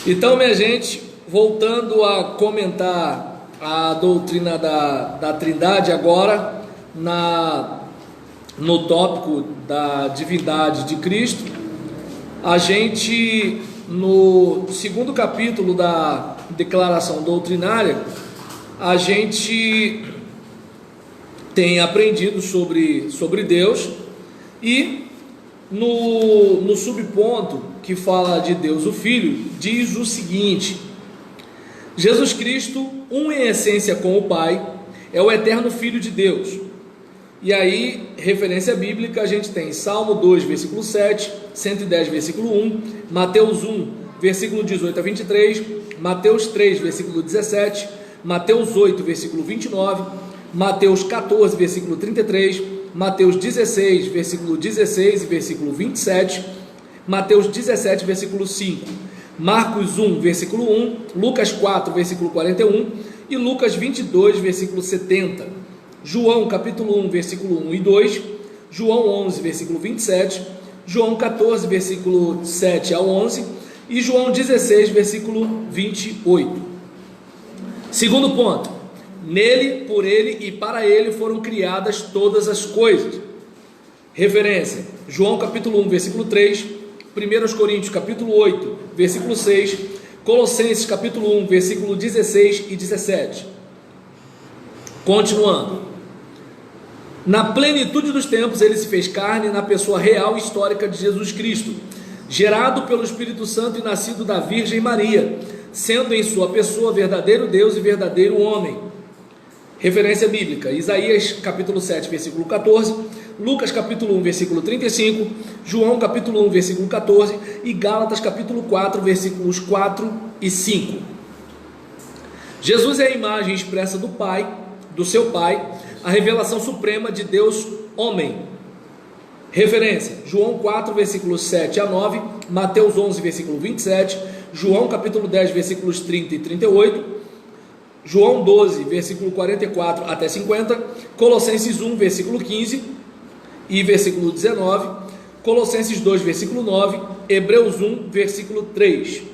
Então, minha gente, voltando a comentar a doutrina da Trindade agora, no tópico da divindade de Cristo, a gente, no segundo capítulo da declaração doutrinária, a gente tem aprendido sobre Deus, e no subponto que fala de Deus o Filho, diz o seguinte: Jesus Cristo, um em essência com o Pai, é o eterno Filho de Deus. E aí, referência bíblica, a gente tem Salmo 2, versículo 7, 110, versículo 1, Mateus 1, versículo 18 a 23, Mateus 3, versículo 17, Mateus 8, versículo 29, Mateus 14, versículo 33, Mateus 16, versículo 16 e versículo 27, Mateus 17, versículo 5, Marcos 1, versículo 1, Lucas 4, versículo 41 e Lucas 22, versículo 70, João capítulo 1, versículo 1 e 2, João 11, versículo 27, João 14, versículo 7 a 11 e João 16, versículo 28. Segundo ponto: nele, por ele e para ele foram criadas todas as coisas. Referência: João capítulo 1, versículo 3, 1 Coríntios capítulo 8, versículo 6, Colossenses capítulo 1, versículo 16 e 17. Continuando: na plenitude dos tempos ele se fez carne na pessoa real e histórica de Jesus Cristo, gerado pelo Espírito Santo e nascido da Virgem Maria, sendo em sua pessoa verdadeiro Deus e verdadeiro homem. Referência bíblica: Isaías capítulo 7, versículo 14, Lucas capítulo 1, versículo 35, João capítulo 1, versículo 14 e Gálatas capítulo 4, versículos 4 e 5. Jesus é a imagem expressa do Pai, do seu Pai, a revelação suprema de Deus homem. Referência: João 4, versículos 7 a 9, Mateus 11, versículo 27, João capítulo 10, versículos 30 e 38, João 12, versículo 44 até 50, Colossenses 1, versículo 15 e versículo 19, Colossenses 2, versículo 9, Hebreus 1, versículo 3.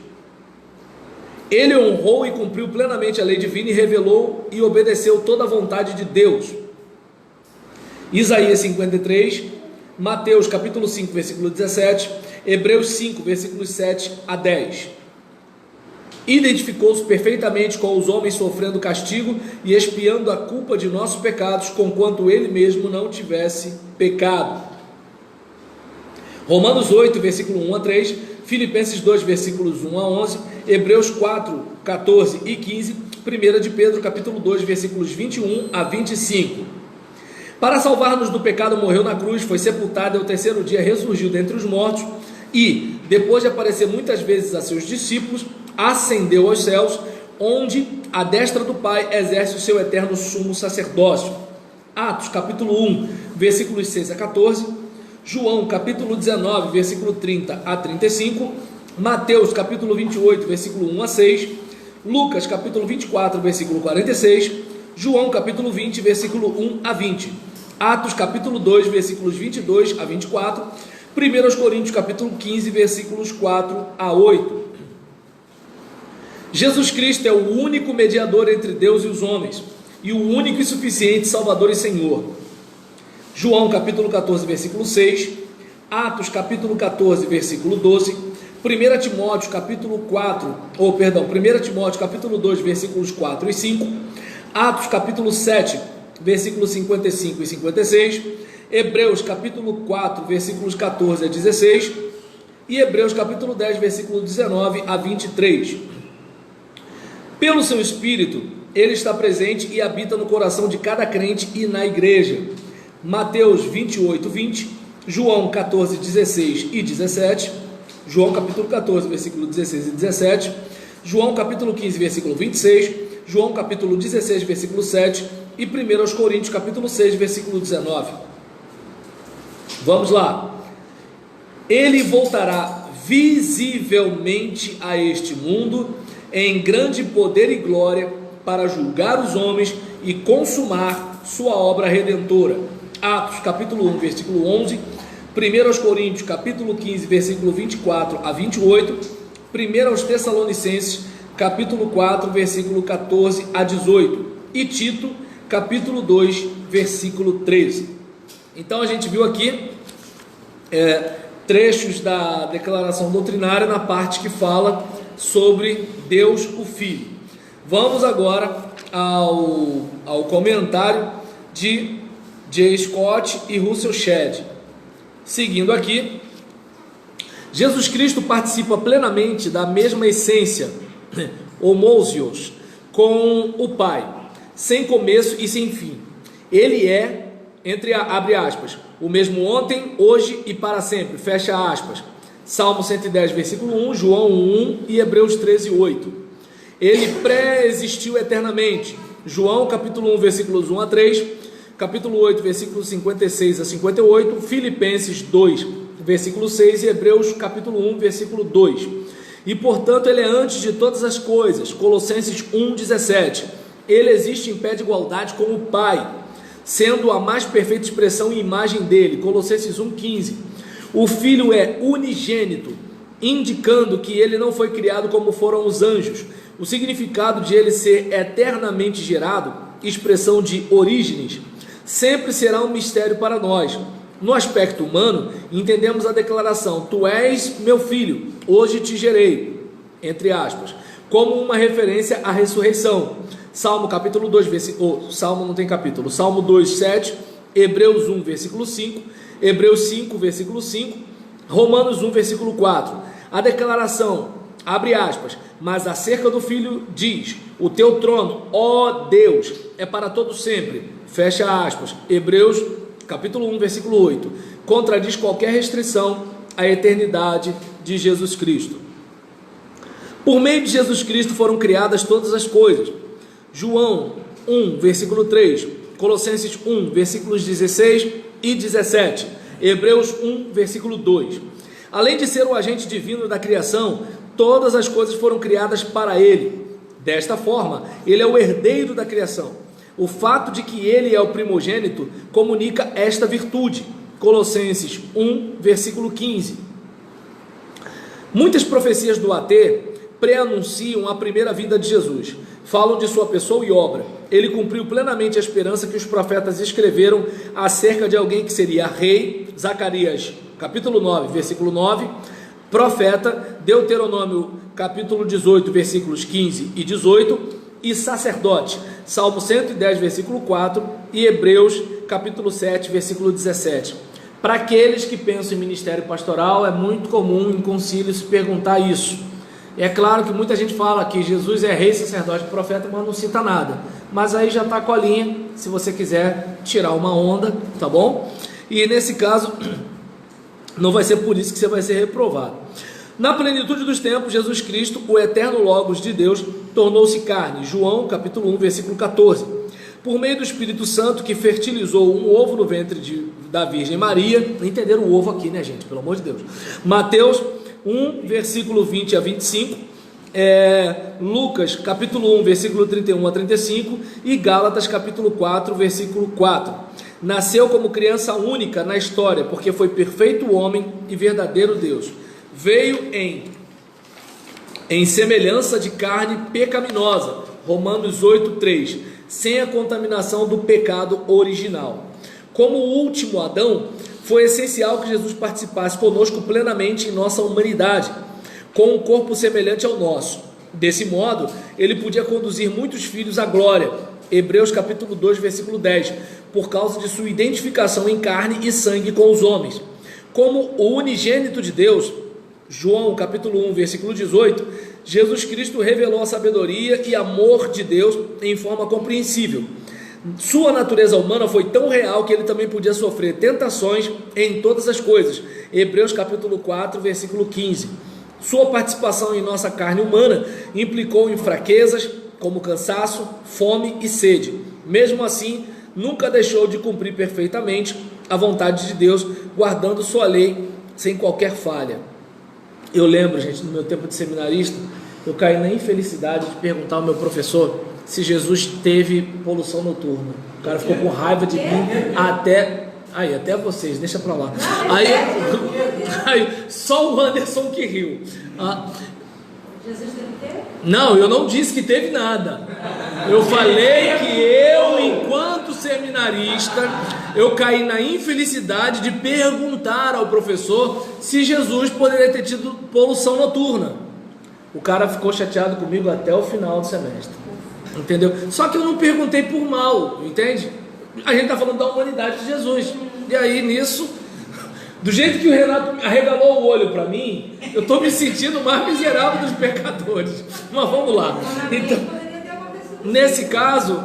Ele honrou e cumpriu plenamente a lei divina e revelou e obedeceu toda a vontade de Deus. Isaías 53, Mateus capítulo 5, versículo 17, Hebreus 5, versículos 7 a 10. Identificou-se perfeitamente com os homens, sofrendo castigo e expiando a culpa de nossos pecados, conquanto ele mesmo não tivesse pecado. Romanos 8, versículo 1 a 3, Filipenses 2, versículos 1 a 11, Hebreus 4, 14 e 15, 1 de Pedro capítulo 2, versículos 21 a 25. Para salvar-nos do pecado, morreu na cruz, foi sepultado e ao terceiro dia ressurgiu dentre os mortos e, depois de aparecer muitas vezes a seus discípulos, ascendeu aos céus, onde à destra do Pai exerce o seu eterno sumo sacerdócio. Atos capítulo 1, versículos 6 a 14, João capítulo 19, versículo 30 a 35, Mateus capítulo 28, versículo 1 a 6, Lucas capítulo 24, versículo 46, João capítulo 20, versículo 1 a 20, Atos capítulo 2, versículos 22 a 24, 1 Coríntios capítulo 15, versículos 4 a 8. Jesus Cristo é o único mediador entre Deus e os homens, e o único e suficiente Salvador e Senhor. João capítulo 14, versículo 6, Atos capítulo 14, versículo 12, 1 Timóteo capítulo 1 Timóteo capítulo 2, versículos 4 e 5, Atos capítulo 7, versículos 55 e 56, Hebreus capítulo 4, versículos 14 a 16 e Hebreus capítulo 10, versículo 19 a 23. Pelo seu Espírito, ele está presente e habita no coração de cada crente e na igreja. Mateus 28, 20, João 14, 16 e 17, João capítulo 14, versículo 16 e 17, João capítulo 15, versículo 26, João capítulo 16, versículo 7 e 1 Coríntios capítulo 6, versículo 19. Vamos lá. Ele voltará visivelmente a este mundo em grande poder e glória para julgar os homens e consumar sua obra redentora. Atos capítulo 1, versículo 11, 1 Coríntios capítulo 15, versículo 24 a 28, 1 aos Tessalonicenses, capítulo 4, versículo 14 a 18, e Tito, capítulo 2, versículo 13. Então a gente viu aqui trechos da declaração doutrinária na parte que fala sobre Deus o Filho. Vamos agora ao comentário de J. Scott e Russell Shedd. Seguindo aqui, Jesus Cristo participa plenamente da mesma essência, homousios, com o Pai, sem começo e sem fim. Ele é, abre aspas, o mesmo ontem, hoje e para sempre, fecha aspas. Salmo 110, versículo 1, João 1 e Hebreus 13, 8. Ele pré-existiu eternamente. João capítulo 1, versículos 1 a 3, capítulo 8, versículos 56 a 58, Filipenses 2, versículo 6 e Hebreus capítulo 1, versículo 2. E portanto ele é antes de todas as coisas. Colossenses 1, 17. Ele existe em pé de igualdade com o Pai, sendo a mais perfeita expressão e imagem dele. Colossenses 1, 15. O Filho é unigênito, indicando que ele não foi criado como foram os anjos. O significado de ele ser eternamente gerado, expressão de Orígenes, sempre será um mistério para nós. No aspecto humano, entendemos a declaração: tu és meu filho, hoje te gerei, entre aspas, como uma referência à ressurreição. Salmo capítulo 2, Salmo não tem capítulo, Salmo 2, 7, Hebreus 1, versículo 5, Hebreus 5, versículo 5, Romanos 1, versículo 4. A declaração, abre aspas, mas acerca do Filho diz: o teu trono, ó Deus, é para todo sempre, fecha aspas. Hebreus capítulo 1, versículo 8, contradiz qualquer restrição à eternidade de Jesus Cristo. Por meio de Jesus Cristo foram criadas todas as coisas. João 1, versículo 3, Colossenses 1, versículos 16 e 17, Hebreus 1, versículo 2. Além de ser o agente divino da criação, todas as coisas foram criadas para ele. Desta forma, ele é o herdeiro da criação. O fato de que ele é o primogênito comunica esta virtude. Colossenses 1, versículo 15. Muitas profecias do AT pré-anunciam a primeira vinda de Jesus. Falam de sua pessoa e obra. Ele cumpriu plenamente a esperança que os profetas escreveram acerca de alguém que seria rei. Zacarias, capítulo 9, versículo 9. Profeta, Deuteronômio, capítulo 18, versículos 15 e 18. E sacerdote, Salmo 110, versículo 4. E Hebreus, capítulo 7, versículo 17. Para aqueles que pensam em ministério pastoral, é muito comum em concílio se perguntar isso. É claro que muita gente fala que Jesus é rei, sacerdote, profeta, mas não cita nada. Mas aí já está a colinha, se você quiser tirar uma onda, tá bom? E nesse caso, não vai ser por isso que você vai ser reprovado. Na plenitude dos tempos, Jesus Cristo, o eterno Logos de Deus, tornou-se carne. João, capítulo 1, versículo 14. Por meio do Espírito Santo, que fertilizou um ovo no ventre da Virgem Maria. Entenderam o ovo aqui, né, gente? Pelo amor de Deus. Mateus 1, versículo 20 a 25, Lucas, capítulo 1, versículo 31 a 35, e Gálatas, capítulo 4, versículo 4. Nasceu como criança única na história, porque foi perfeito homem e verdadeiro Deus. Veio em semelhança de carne pecaminosa, Romanos 8, 3, sem a contaminação do pecado original. Como o último Adão, foi essencial que Jesus participasse conosco plenamente em nossa humanidade, com um corpo semelhante ao nosso. Desse modo, ele podia conduzir muitos filhos à glória. Hebreus capítulo 2, versículo 10, por causa de sua identificação em carne e sangue com os homens. Como o unigênito de Deus, João capítulo 1, versículo 18, Jesus Cristo revelou a sabedoria e amor de Deus em forma compreensível. Sua natureza humana foi tão real que ele também podia sofrer tentações em todas as coisas. Hebreus capítulo 4, versículo 15. Sua participação em nossa carne humana implicou em fraquezas, como cansaço, fome e sede. Mesmo assim, nunca deixou de cumprir perfeitamente a vontade de Deus, guardando sua lei sem qualquer falha. Eu lembro, gente, no meu tempo de seminarista, eu caí na infelicidade de perguntar ao meu professor se Jesus teve poluição noturna. O cara ficou com raiva de mim até vocês, deixa pra lá. Aí só o Anderson que riu. Jesus deve ter? Não, eu não disse que teve nada. Eu falei que eu, enquanto seminarista, eu caí na infelicidade de perguntar ao professor se Jesus poderia ter tido poluição noturna. O cara ficou chateado comigo até o final do semestre, entendeu? Só que eu não perguntei por mal, entende? A gente está falando da humanidade de Jesus. E aí nisso, do jeito que o Renato arregalou o olho para mim, eu estou me sentindo o mais miserável dos pecadores. Mas vamos lá. Então, nesse caso,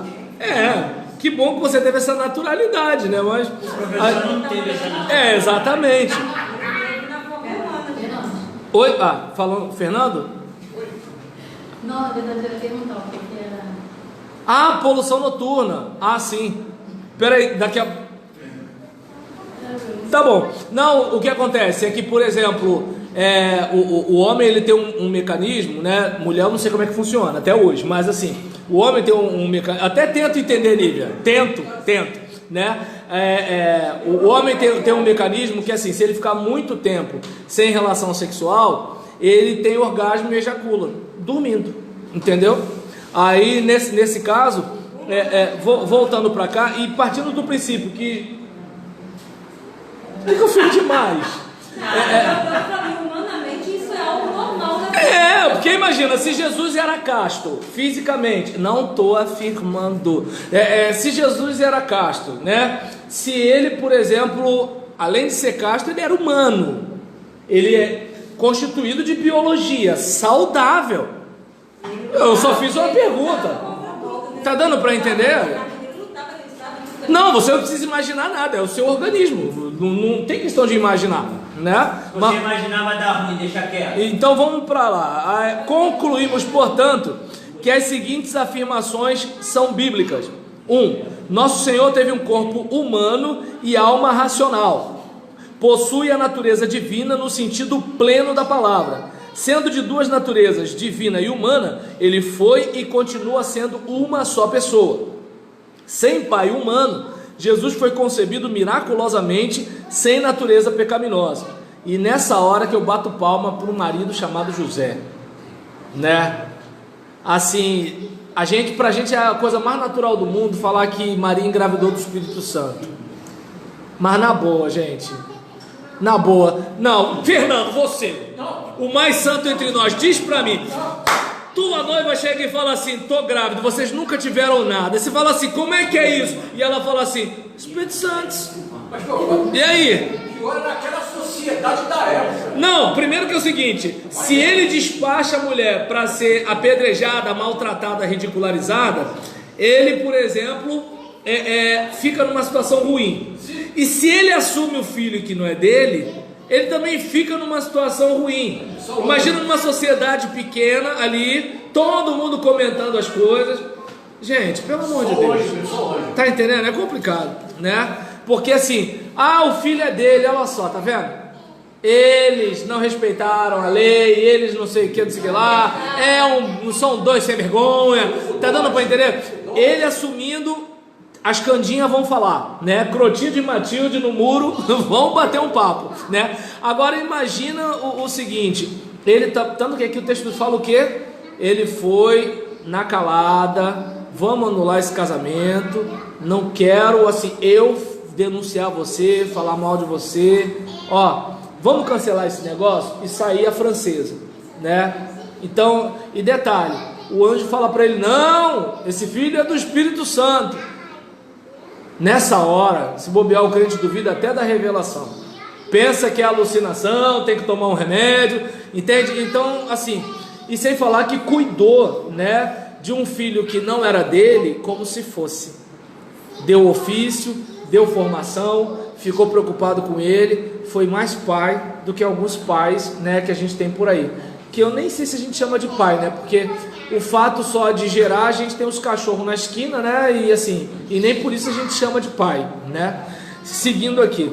que bom que você teve essa naturalidade, né? Mas o professor não teve essa naturalidade. Exatamente. Oi, falando, Fernando? Não, na verdade eu ia perguntar o que era. Poluição noturna. Sim. Peraí, daqui a... Tá bom. Não, o que acontece é que, por exemplo, o homem ele tem um mecanismo, né? Mulher eu não sei como é que funciona até hoje, mas assim, o homem tem um mecanismo. Até tento entender, Nívia. Tento, né? O homem tem um mecanismo que assim, se ele ficar muito tempo sem relação sexual, ele tem orgasmo e ejacula, dormindo, entendeu? Aí nesse caso, voltando para cá e partindo do princípio que eu fico demais. Humanamente isso é algo normal, né? Porque imagina, se Jesus era casto fisicamente, não estou afirmando, se Jesus era casto, né? Se ele, por exemplo, além de ser casto, ele era humano, ele é constituído de biologia saudável. Eu só fiz uma pergunta. Tá dando para entender? Não, você não precisa imaginar nada, é o seu organismo, não tem questão de imaginar, né? Você imaginava dar ruim, deixa quieto. Então vamos para lá. Concluímos, portanto, que as seguintes afirmações são bíblicas. 1. Nosso Senhor teve um corpo humano e alma racional. Possui a natureza divina no sentido pleno da palavra. Sendo de duas naturezas, divina e humana, ele foi e continua sendo uma só pessoa. Sem pai humano, Jesus foi concebido miraculosamente, sem natureza pecaminosa. E nessa hora que eu bato palma para um marido chamado José, né? Assim, pra gente é a coisa mais natural do mundo falar que Maria engravidou do Espírito Santo. Mas na boa, gente, na boa. Não, Fernando, você, o mais santo entre nós, diz para mim. Tua noiva chega e fala assim: tô grávida, vocês nunca tiveram nada. Você fala assim: como é que é isso? E ela fala assim: Espírito Santo. E aí? Pior naquela sociedade da época. Não, primeiro que é o seguinte: se ele despacha a mulher para ser apedrejada, maltratada, ridicularizada, ele, por exemplo, fica numa situação ruim. E se ele assume o filho que não é dele, ele também fica numa situação ruim. Imagina numa sociedade pequena ali, todo mundo comentando as coisas. Gente, pelo amor de Deus, tá entendendo? É complicado, né? Porque assim, o filho é dele, olha só, tá vendo? Eles não respeitaram a lei, eles não sei o que, não sei o que lá, são dois sem vergonha, tá dando para entender? Ele assumindo, as candinhas vão falar, né? Crotilde e Matilde no muro vão bater um papo, né? Agora imagina o seguinte, tanto que aqui o texto fala o quê? Ele foi na calada, vamos anular esse casamento, não quero, assim, eu denunciar você, falar mal de você, vamos cancelar esse negócio e sair a francesa, né? Então, e detalhe, o anjo fala para ele: não, esse filho é do Espírito Santo. Nessa hora, se bobear, o crente duvida até da revelação, pensa que é alucinação, tem que tomar um remédio, entende? Então, assim, e sem falar que cuidou, né, de um filho que não era dele, como se fosse, deu ofício, deu formação, ficou preocupado com ele, foi mais pai do que alguns pais, né, que a gente tem por aí, que eu nem sei se a gente chama de pai, né, porque o fato só de gerar, a gente tem os cachorros na esquina, né, e assim, e nem por isso a gente chama de pai, né. Seguindo aqui,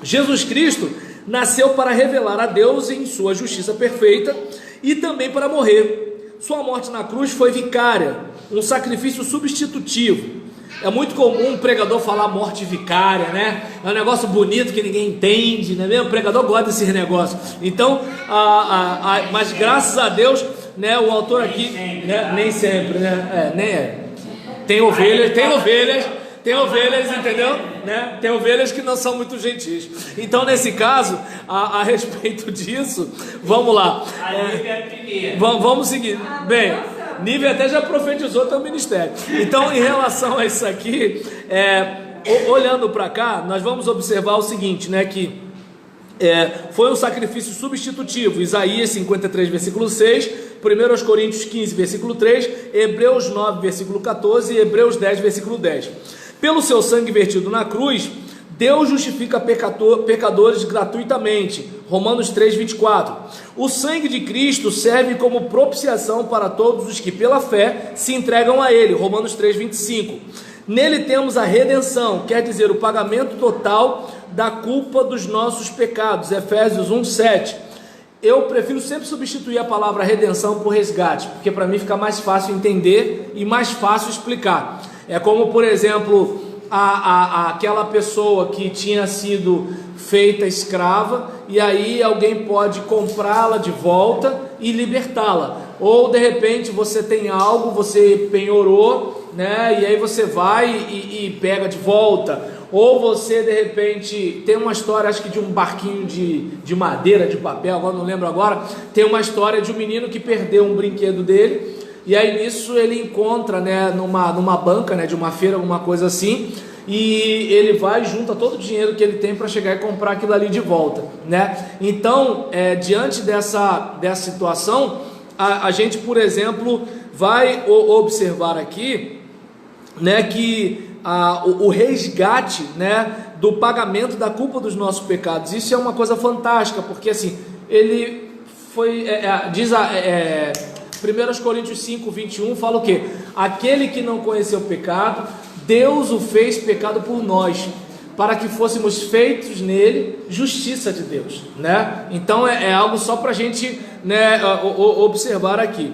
Jesus Cristo nasceu para revelar a Deus em sua justiça perfeita e também para morrer. Sua morte na cruz foi vicária, um sacrifício substitutivo. É muito comum um pregador falar morte vicária, né? É um negócio bonito que ninguém entende, né? O pregador gosta desses negócios. Então, mas graças a Deus, né? O autor aqui, né? Nem sempre, né? Tem ovelhas, entendeu? Né? Tem ovelhas que não são muito gentis. Então, nesse caso, a respeito disso, vamos lá. Vamos seguir. Bem, Nível até já profetizou teu ministério. Então, em relação a isso aqui, olhando para cá, nós vamos observar o seguinte, né? Que foi um sacrifício substitutivo. Isaías 53, versículo 6, 1 Coríntios 15, versículo 3, Hebreus 9, versículo 14 e Hebreus 10, versículo 10. Pelo seu sangue vertido na cruz, Deus justifica pecadores gratuitamente. Romanos 3, 24. O sangue de Cristo serve como propiciação para todos os que pela fé se entregam a Ele. Romanos 3, 25. Nele temos a redenção, quer dizer, o pagamento total da culpa dos nossos pecados. Efésios 1, 7. Eu prefiro sempre substituir a palavra redenção por resgate, porque para mim fica mais fácil entender e mais fácil explicar. É como, por exemplo, aquela pessoa que tinha sido feita escrava, e aí alguém pode comprá-la de volta e libertá-la. Ou de repente você tem algo, você penhorou, né? E aí você vai e pega de volta. Ou você de repente tem uma história, acho que de um barquinho de madeira, de papel, agora não lembro agora. Tem uma história de um menino que perdeu um brinquedo dele, e aí nisso ele encontra, né, numa banca, né, de uma feira, alguma coisa assim, e ele vai e junta todo o dinheiro que ele tem para chegar e comprar aquilo ali de volta, né? Então, diante dessa situação, a gente, por exemplo, vai observar aqui, né, que o resgate, né, do pagamento da culpa dos nossos pecados, isso é uma coisa fantástica, porque assim, ele foi, diz 1 Coríntios 5, 21, fala o quê? Aquele que não conheceu o pecado, Deus o fez pecado por nós, para que fôssemos feitos nele justiça de Deus, né? Então é algo só para a gente, né, observar aqui.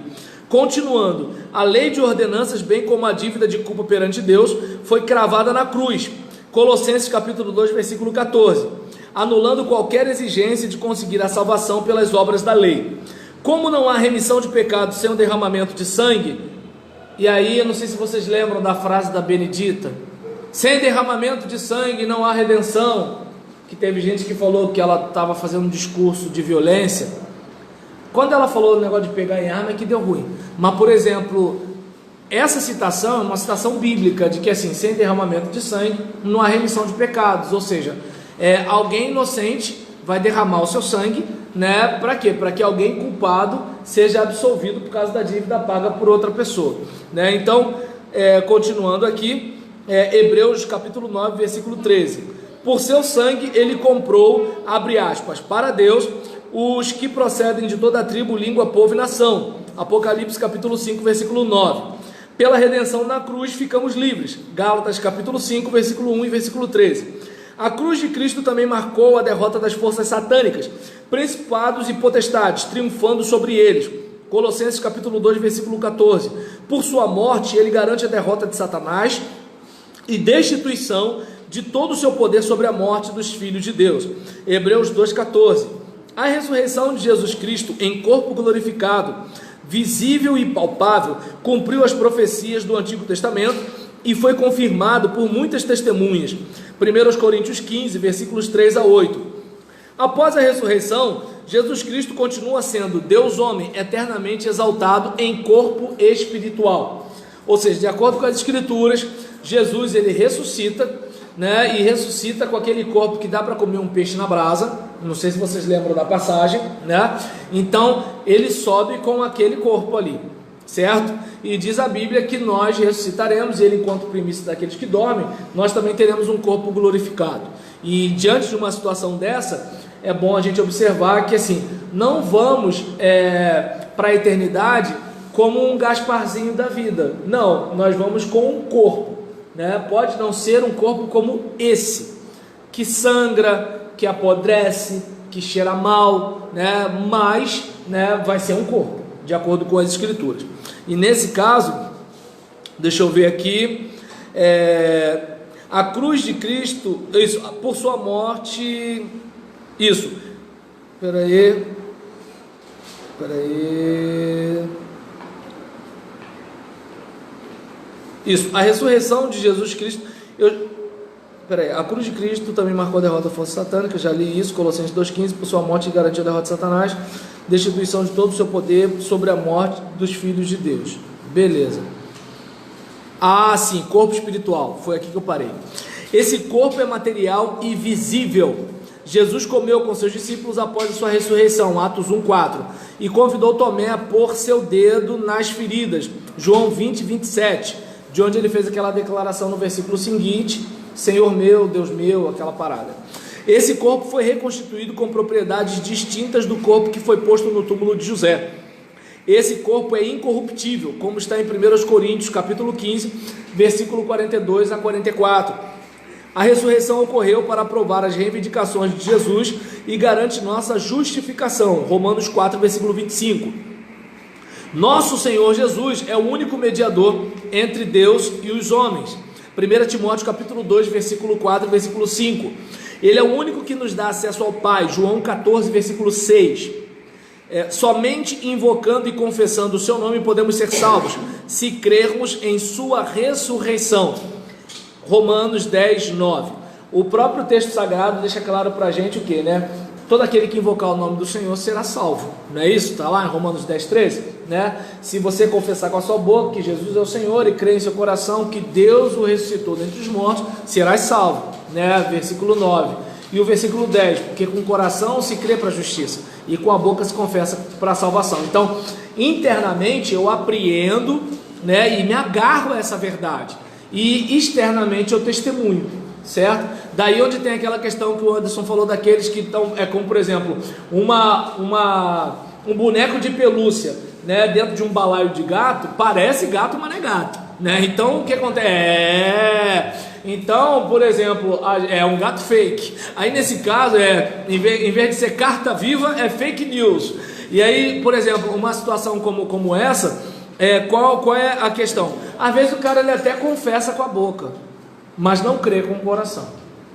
Continuando, a lei de ordenanças, bem como a dívida de culpa perante Deus, foi cravada na cruz. Colossenses capítulo 2, versículo 14, anulando qualquer exigência de conseguir a salvação pelas obras da lei. Como não há remissão de pecados sem o derramamento de sangue, e aí eu não sei se vocês lembram da frase da Benedita, sem derramamento de sangue não há redenção, que teve gente que falou que ela estava fazendo um discurso de violência. Quando ela falou o negócio de pegar em arma é que deu ruim. Mas, por exemplo, essa citação é uma citação bíblica de que assim, sem derramamento de sangue não há remissão de pecados. Ou seja, alguém inocente vai derramar o seu sangue, né? Para quê? Para que alguém culpado seja absolvido por causa da dívida paga por outra pessoa, né? Então, continuando aqui, Hebreus capítulo 9, versículo 13. Por seu sangue ele comprou, abre aspas, para Deus, os que procedem de toda a tribo, língua, povo e nação. Apocalipse capítulo 5, versículo 9. Pela redenção na cruz ficamos livres. Gálatas capítulo 5, versículo 1 e versículo 13. A cruz de Cristo também marcou a derrota das forças satânicas, principados e potestades, triunfando sobre eles. Colossenses capítulo 2, versículo 14. Por sua morte ele garante a derrota de Satanás e destituição de todo o seu poder sobre a morte dos filhos de Deus. Hebreus 2, 14. A ressurreição de Jesus Cristo em corpo glorificado, visível e palpável, cumpriu as profecias do Antigo Testamento e foi confirmado por muitas testemunhas. 1 Coríntios 15, versículos 3 a 8. Após a ressurreição, Jesus Cristo continua sendo Deus homem, eternamente exaltado em corpo espiritual. Ou seja, de acordo com as Escrituras, Jesus ele ressuscita, né, e ressuscita com aquele corpo que dá para comer um peixe na brasa. Não sei se vocês lembram da passagem, né? Então ele sobe com aquele corpo ali, certo? E diz a Bíblia que nós ressuscitaremos, e ele, enquanto primícia daqueles que dormem, nós também teremos um corpo glorificado. E diante de uma situação dessa, é bom a gente observar que assim, não vamos para a eternidade como um Gasparzinho da vida. Não, nós vamos com um corpo, né? Pode não ser um corpo como esse, que sangra, que apodrece, que cheira mal, né? Mas, né, vai ser um corpo, de acordo com as Escrituras. E nesse caso, deixa eu ver aqui, A cruz de Cristo, isso, por sua morte, isso, peraí, isso, a ressurreição de Jesus Cristo, a cruz de Cristo também marcou a derrota da força satânica, já li isso, Colossenses 2,15, por sua morte garantiu a derrota de Satanás, destituição de todo o seu poder sobre a morte dos filhos de Deus. Beleza. Sim, corpo espiritual, foi aqui que eu parei. Esse corpo é material e visível. Jesus comeu com seus discípulos após a sua ressurreição, Atos 1,4, e convidou Tomé a pôr seu dedo nas feridas, João 20:27, de onde ele fez aquela declaração no versículo seguinte, Senhor meu, Deus meu, aquela parada. Esse corpo foi reconstituído com propriedades distintas do corpo que foi posto no túmulo de José. Esse corpo é incorruptível, como está em 1 Coríntios, capítulo 15, versículo 42 a 44. A ressurreição ocorreu para provar as reivindicações de Jesus e garante nossa justificação, Romanos 4, versículo 25. Nosso Senhor Jesus é o único mediador entre Deus e os homens. 1 Timóteo, capítulo 2, versículo 4, versículo 5. Ele é o único que nos dá acesso ao Pai, João 14, versículo 6. Somente invocando e confessando o seu nome podemos ser salvos, se crermos em sua ressurreição, Romanos 10, 9. O próprio texto sagrado deixa claro para a gente o que, né? Todo aquele que invocar o nome do Senhor será salvo, não é isso? Está lá em Romanos 10, 13, né? Se você confessar com a sua boca que Jesus é o Senhor e crer em seu coração que Deus o ressuscitou dentre os mortos, serás salvo, né? Versículo 9. E o versículo 10, porque com o coração se crê para a justiça e com a boca se confessa para a salvação. Então, internamente eu apreendo, né, e me agarro a essa verdade, e externamente eu testemunho, certo? Daí onde tem aquela questão que o Anderson falou daqueles que estão, como por exemplo, um boneco de pelúcia, né, dentro de um balaio de gato, parece gato, mas não é gato, né? Então o que acontece? Então, por exemplo, é um gato fake. Aí nesse caso, em vez de ser carta viva, é fake news. E aí, por exemplo, uma situação como essa, qual é a questão? Às vezes o cara ele até confessa com a boca, mas não crê com o coração.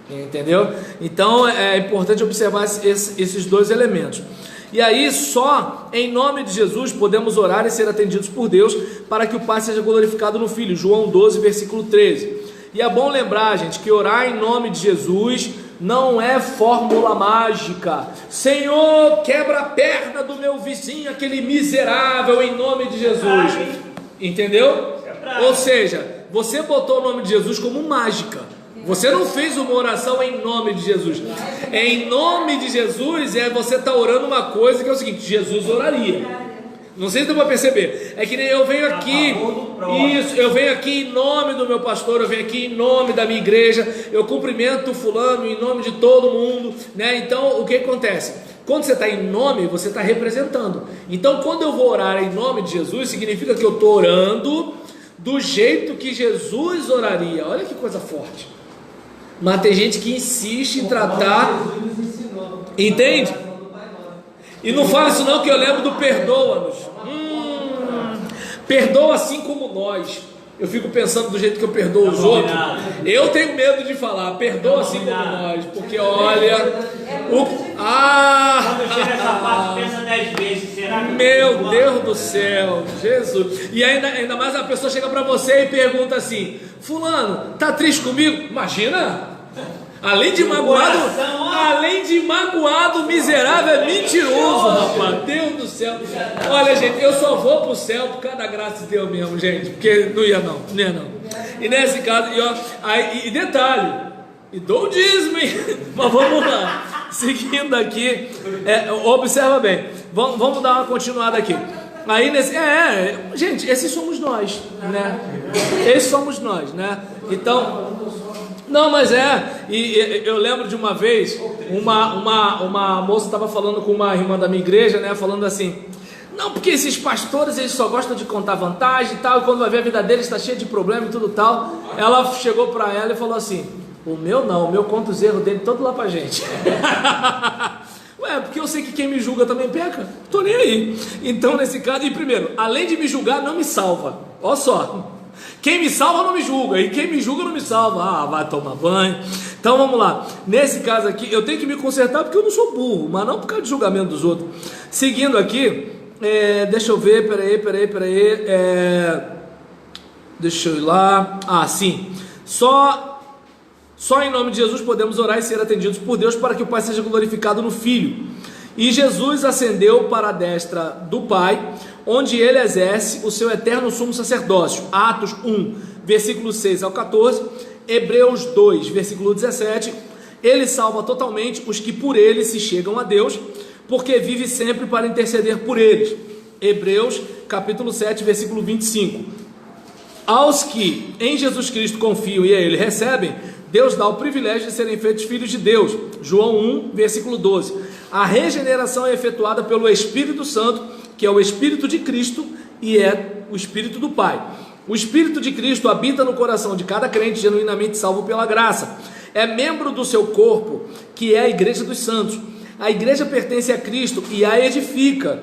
Entendeu? Então é importante observar esses dois elementos. E aí só em nome de Jesus podemos orar e ser atendidos por Deus para que o Pai seja glorificado no Filho, João 12, versículo 13. E é bom lembrar, gente, que orar em nome de Jesus não é fórmula mágica. Senhor, quebra a perna do meu vizinho, aquele miserável, em nome de Jesus. Entendeu? Ou seja, você botou o nome de Jesus como mágica. Você não fez uma oração em nome de Jesus. Em nome de Jesus você está orando uma coisa que é o seguinte: Jesus oraria. Não sei se deu para perceber. É que nem eu venho aqui, eu venho aqui em nome do meu pastor, eu venho aqui em nome da minha igreja, eu cumprimento o fulano em nome de todo mundo, né? Então o que acontece? Quando você está em nome, você está representando. Então quando eu vou orar em nome de Jesus, significa que eu estou orando do jeito que Jesus oraria. Olha que coisa forte. Mas tem gente que insiste em tratar, entende? E não fala isso não, que eu lembro do perdoa-nos. Perdoa assim como nós. Eu fico pensando do jeito que eu perdoo os outros. Eu tenho medo de falar, perdoa assim como nós. Porque olha, quando chega essa parte, pensa 10 vezes. Será que meu Deus do céu, Jesus. E ainda mais a pessoa chega para você e pergunta assim: fulano, tá triste comigo? Imagina. Além de magoado, miserável é mentiroso, rapaz. Deus do céu. Olha, gente, eu só vou pro céu por causa da graça de Deus mesmo, gente. Porque não ia não. E nesse caso, e detalhe, e dou o dízimo, hein? Mas vamos lá. Seguindo aqui, observa bem. Vamos dar uma continuada aqui. Aí gente, esses somos nós, né? Esses somos nós, né? Então, não, mas e eu lembro de uma vez, uma moça estava falando com uma irmã da minha igreja, né? Falando assim: não, porque esses pastores, eles só gostam de contar vantagem e tal, e quando vai ver a vida deles está cheia de problema e tudo tal. Ela chegou para ela e falou assim: o meu não, o meu conta os erros dele todo lá pra gente. Ué, porque eu sei que quem me julga também peca, tô nem aí. Então nesse caso, e primeiro, além de me julgar, não me salva. Olha só, Quem me salva não me julga, e quem me julga não me salva. Ah, vai tomar banho. Então vamos lá, nesse caso aqui eu tenho que me consertar porque eu não sou burro, mas não por causa de julgamento dos outros. Seguindo aqui, deixa eu ver, peraí, deixa eu ir lá. Ah, sim, só em nome de Jesus podemos orar e ser atendidos por Deus para que o Pai seja glorificado no Filho. E Jesus ascendeu para a destra do Pai, onde ele exerce o seu eterno sumo sacerdócio. Atos 1, versículo 6 ao 14, Hebreus 2, versículo 17, ele salva totalmente os que por ele se chegam a Deus, porque vive sempre para interceder por eles. Hebreus capítulo 7, versículo 25. Aos que em Jesus Cristo confiam e a ele recebem, Deus dá o privilégio de serem feitos filhos de Deus. João 1, versículo 12. A regeneração é efetuada pelo Espírito Santo, que é o Espírito de Cristo e é o Espírito do Pai. O Espírito de Cristo habita no coração de cada crente genuinamente salvo pela graça. É membro do seu corpo, que é a igreja dos santos. A igreja pertence a Cristo e a edifica.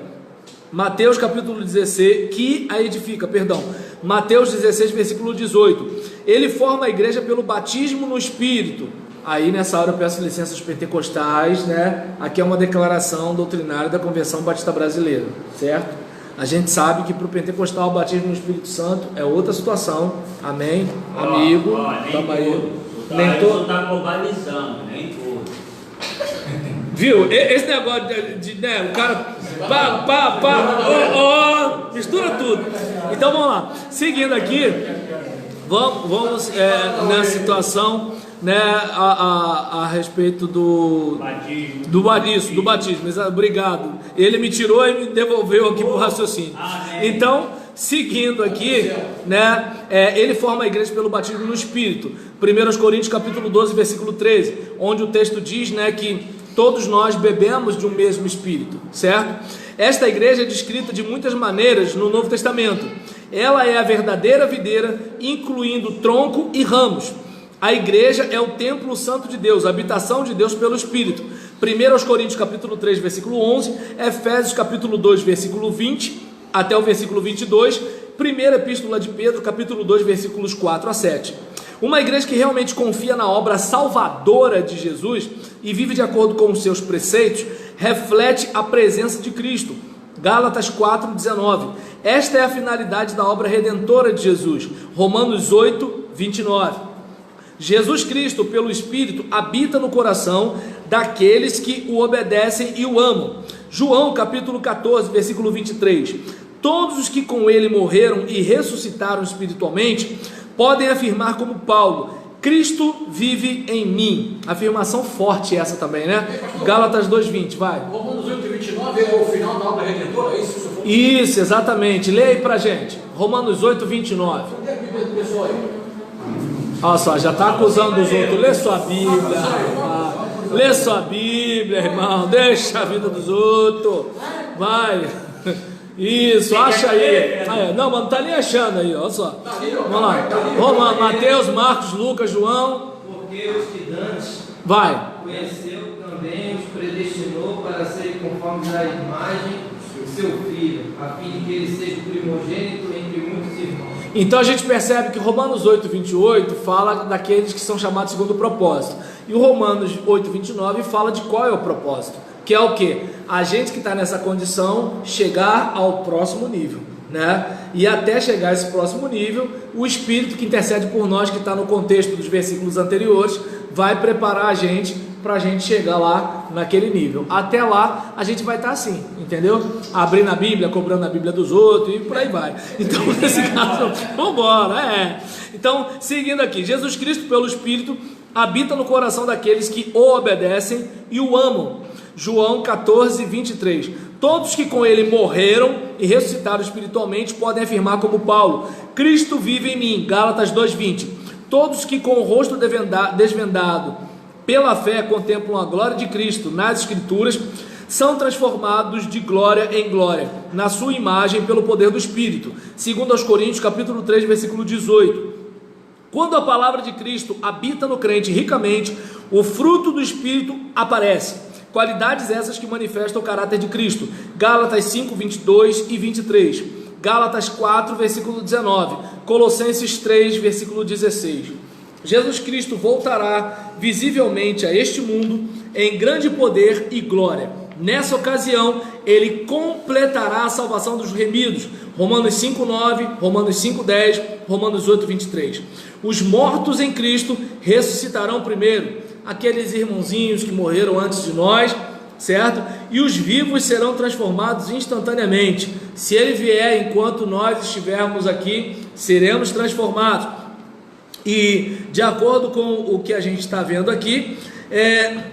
Mateus 16, versículo 18. Ele forma a igreja pelo batismo no Espírito. Aí nessa hora eu peço licença aos pentecostais, né? Aqui é uma declaração doutrinária da Convenção Batista Brasileira, certo? A gente sabe que para o pentecostal o batismo no Espírito Santo é outra situação, amém? Amigo, tamo aí. Nem todo está globalizando, nem todo. Viu? Esse negócio de né, o cara mistura tudo. Então vamos lá, seguindo aqui, vamos nessa situação, né, a respeito do batismo. Obrigado. Ele me tirou e me devolveu aqui para o raciocínio. Então, seguindo aqui, né, ele forma a igreja pelo batismo no Espírito. 1 Coríntios capítulo 12, versículo 13, onde o texto diz, né, que todos nós bebemos de um mesmo Espírito, certo? Esta igreja é descrita de muitas maneiras no Novo Testamento. Ela é a verdadeira videira, incluindo tronco e ramos. A igreja é o templo santo de Deus, a habitação de Deus pelo Espírito. 1 Coríntios capítulo 3, versículo 11, Efésios capítulo 2, versículo 20, até o versículo 22, primeira epístola de Pedro, capítulo 2, versículos 4 a 7. Uma igreja que realmente confia na obra salvadora de Jesus e vive de acordo com os seus preceitos, reflete a presença de Cristo. Gálatas 4, 19. Esta é a finalidade da obra redentora de Jesus. Romanos 8, 29. Jesus Cristo, pelo Espírito, habita no coração daqueles que o obedecem e o amam. João capítulo 14, versículo 23. Todos os que com ele morreram e ressuscitaram espiritualmente podem afirmar como Paulo: Cristo vive em mim. Afirmação forte essa também, né? Gálatas 2:20, vai. Romanos 8:29 é o final da obra redentora, é isso? Isso, exatamente. Leia aí pra gente. Romanos 8:29. Cadê a Bíblia do pessoal aí? Olha só, já está acusando os outros. Lê sua Bíblia, lê sua Bíblia, irmão. Deixa a vida dos outros. Vai. Isso, acha aí. Não, mas não está nem achando aí, olha só. Vamos lá. Romanos, Mateus, Marcos, Lucas, João. Porque os que dantes conheceu também os predestinou para serem conformes à imagem do seu filho, a fim de que ele seja o primogênito entre muitos irmãos. Então a gente percebe que Romanos 8:28 fala daqueles que são chamados segundo o propósito, e o Romanos 8:29 fala de qual é o propósito, que é o que? A gente que está nessa condição chegar ao próximo nível, né? E até chegar a esse próximo nível, o Espírito que intercede por nós, que está no contexto dos versículos anteriores, vai preparar a gente para a gente chegar lá naquele nível. Até lá a gente vai estar assim, entendeu? Abrindo a Bíblia, cobrando a Bíblia dos outros e por aí vai. Então nesse caso, vamos embora, Então, seguindo aqui, Jesus Cristo pelo Espírito habita no coração daqueles que o obedecem e o amam. João 14, 23. Todos que com ele morreram e ressuscitaram espiritualmente podem afirmar como Paulo: Cristo vive em mim. Gálatas 2:20. Todos que com o rosto desvendado pela fé contemplam a glória de Cristo nas Escrituras são transformados de glória em glória na sua imagem pelo poder do Espírito. 2 Coríntios capítulo 3, versículo 18. Quando a palavra de Cristo habita no crente ricamente, o fruto do Espírito aparece. Qualidades essas que manifestam o caráter de Cristo. Gálatas 5, 22 e 23. Gálatas 4, versículo 19, Colossenses 3, versículo 16. Jesus Cristo voltará visivelmente a este mundo em grande poder e glória. Nessa ocasião, ele completará a salvação dos remidos. Romanos 5:9, Romanos 5:10, Romanos 8:23. Os mortos em Cristo ressuscitarão primeiro, aqueles irmãozinhos que morreram antes de nós, certo? E os vivos serão transformados instantaneamente. Se ele vier enquanto nós estivermos aqui, seremos transformados. E de acordo com o que a gente está vendo aqui,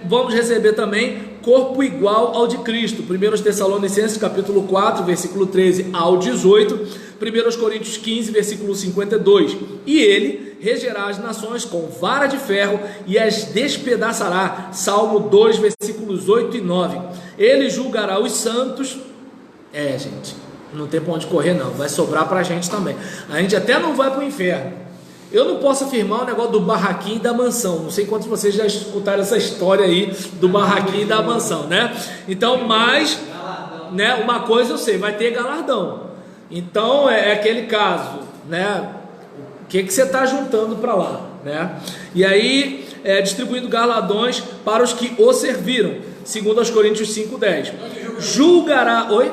vamos receber também corpo igual ao de Cristo. 1 Tessalonicenses capítulo 4, versículo 13 ao 18, 1 Coríntios 15, versículo 52. E ele regerá as nações com vara de ferro e as despedaçará. Salmo 2, versículos 8 e 9. Ele julgará os santos. Gente, não tem para onde correr não, vai sobrar para a gente também. A gente até não vai para o inferno. Eu não posso afirmar o negócio do barraquinho e da mansão. Não sei quantos de vocês já escutaram essa história aí do barraquinho e da mansão, né? Então, mas, né, uma coisa eu sei, vai ter galardão. Então, é aquele caso, né? O que você está juntando para lá, né? E aí, distribuindo galardões para os que o serviram, segundo aos Coríntios 5:10. Julgará... Oi?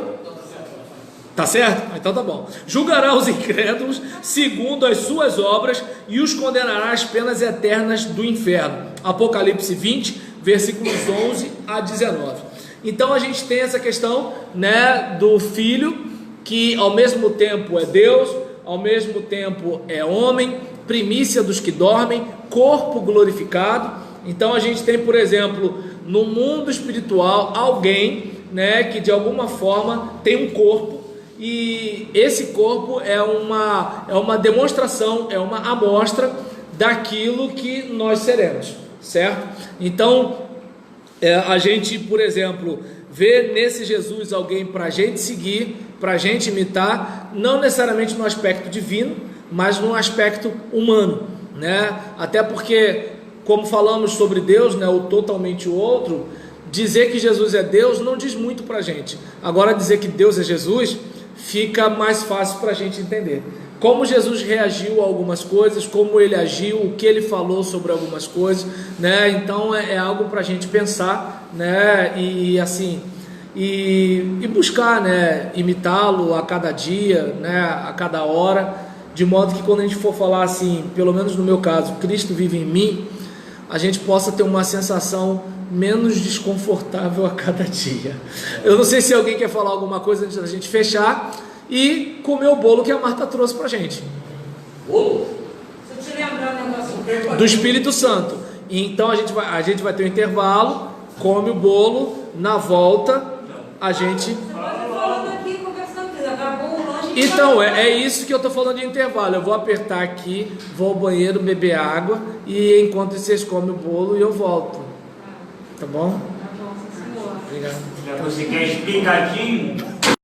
Tá certo? Então tá bom. Julgará os incrédulos segundo as suas obras e os condenará às penas eternas do inferno. Apocalipse 20, versículos 11 a 19. Então a gente tem essa questão, né, do Filho, que ao mesmo tempo é Deus, ao mesmo tempo é homem, primícia dos que dormem, corpo glorificado. Então a gente tem, por exemplo, no mundo espiritual, alguém, né, que de alguma forma tem um corpo. E esse corpo é uma demonstração, é uma amostra daquilo que nós seremos, certo? Então, a gente, por exemplo, vê nesse Jesus alguém para a gente seguir, para a gente imitar, não necessariamente no aspecto divino, mas no aspecto humano, né? Até porque, como falamos sobre Deus, né, o totalmente o outro, dizer que Jesus é Deus não diz muito para a gente. Agora, dizer que Deus é Jesus fica mais fácil para a gente entender como Jesus reagiu a algumas coisas, como ele agiu, o que ele falou sobre algumas coisas, né? Então é algo para a gente pensar, né? E assim, e buscar, né, imitá-lo a cada dia, né, a cada hora, de modo que quando a gente for falar assim, pelo menos no meu caso, Cristo vive em mim, a gente possa ter uma sensação menos desconfortável a cada dia. Eu não sei se alguém quer falar alguma coisa antes da gente fechar e comer o bolo que a Marta trouxe pra gente. Bolo? Se eu te lembrar um negócio Do Espírito Santo. Então a gente vai ter um intervalo, come o bolo, na volta a gente... Você pode falando aqui, conversando, acabou o lanche. Então, é isso que eu tô falando de intervalo. Eu vou apertar aqui, vou ao banheiro, beber água, e enquanto vocês comem o bolo, eu volto. Tá bom? Tá bom, sim, senhor. Obrigado. Já você quer explicadinho?